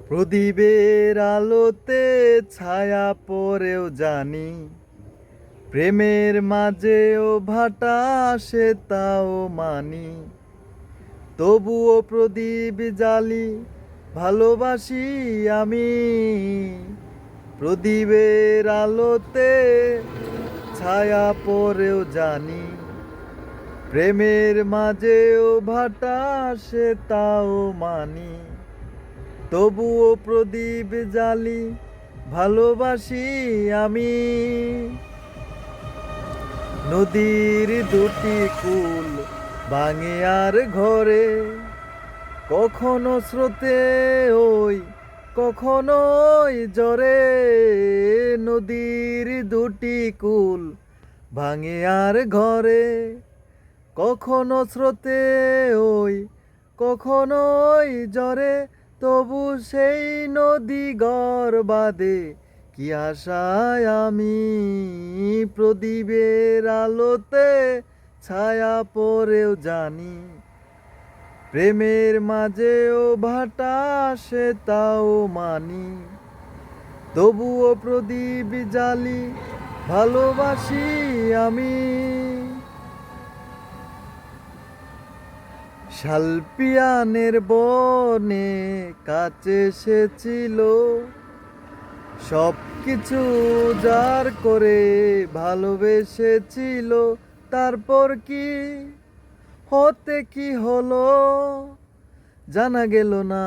প্রদীপের আলোতে ছায়া পড়েও জানি, প্রেমের মাঝেও ভাটা আসে তাও মানি। তবুও প্রদীপ জ্বালি, ভালোবাসি আমি। প্রদীপের আলোতে ছায়া পড়েও জানি, প্রেমের মাঝেও ভাটা আসে তাও মানি। তবুও প্রদীপ জ্বালি, ভালোবাসি আমি। নদীর দুটি কূল ভাঙে আর ঘরে, কখনো স্রোতে ওই কখনো জ্বরে। নদীর দুটি কূল ভাঙে আর ঘরে, কখনো স্রোতে ওই কখনো জ্বরে। তবু সেই নদী গড় বাঁধে কি আশায় আমি। প্রদীপের আলোতে ছায়া পড়েও জানি, প্রেমের মাঝেও ভাটা আসে তাও মানি। তবুও প্রদীপ জ্বালি, ভালোবাসি আমি। শালপিয়ানের বনে কাছে এসেছিল, সব কিছু যার করে ভালোবেসেছিল। তারপর কি হতে কি হলো, জানা গেল না,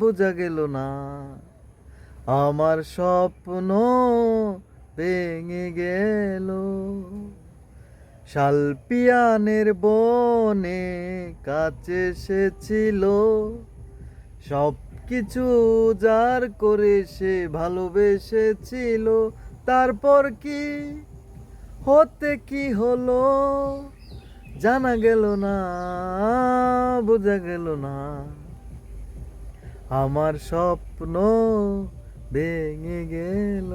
বোঝা গেল না। আমার স্বপ্ন ভেঙে গেল। শালপিয়ানের বনে কাছে এসেছিল, সব কিছু যার করে সে ভালোবেসেছিল। তারপর কি হতে কি হলো, জানা গেল না, বোঝা গেল না। আমার স্বপ্ন ভেঙে গেল।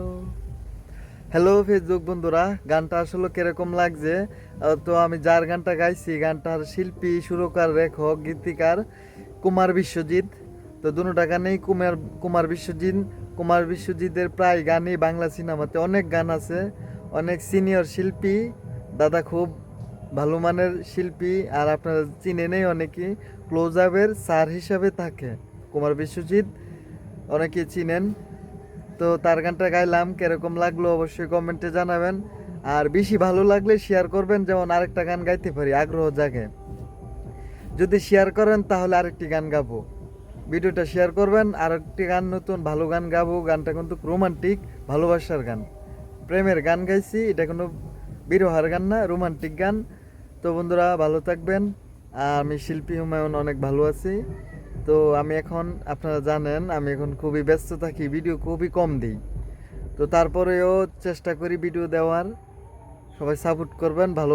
হ্যালো ফেসবুক বন্ধুরা, গানটা আসলে কিরকম লাগছে? তো আমি যার গানটা গাইছি, গানটার শিল্পী, সুরকার, লেখক, গীতিকার কুমার বিশ্বজিৎ। তো দুটা গানেই কুমার বিশ্বজিতের প্রায় গানই বাংলা সিনেমাতে অনেক গান আছে। অনেক সিনিয়র শিল্পী দাদা, খুব ভালো মানের শিল্পী। আর আপনারা চিনেনই অনেকেই, ক্লোজ আপের স্যার হিসাবে থাকে কুমার বিশ্বজিৎ, অনেকেই চিনেন। তো তার গানটা গাইলাম, কিরকম লাগলো অবশ্যই কমেন্টে জানাবেন। আর বেশি ভালো লাগলে শেয়ার করবেন, যেমন আরেকটা গান গাইতে পারি, আগ্রহ জাগে। যদি শেয়ার করেন তাহলে আরেকটি গান গাবো। ভিডিওটা শেয়ার করবেন, আরেকটি গান, নতুন ভালো গান গাবো। গানটা কিন্তু রোমান্টিক, ভালোবাসার গান, প্রেমের গান গাইছি। এটা কোনো বিরহার গান না, রোমান্টিক গান। তো বন্ধুরা ভালো থাকবেন। আর আমি শিল্পী হুমায়ুন অনেক ভালো আছি। তো আমি এখন, আপনারা জানেন আমি এখন খুবই ব্যস্ত থাকি, ভিডিও খুবই কম দিই। তো তারপরেও চেষ্টা করি ভিডিও দেওয়ার। সবাই সাপোর্ট করবেন, ভালো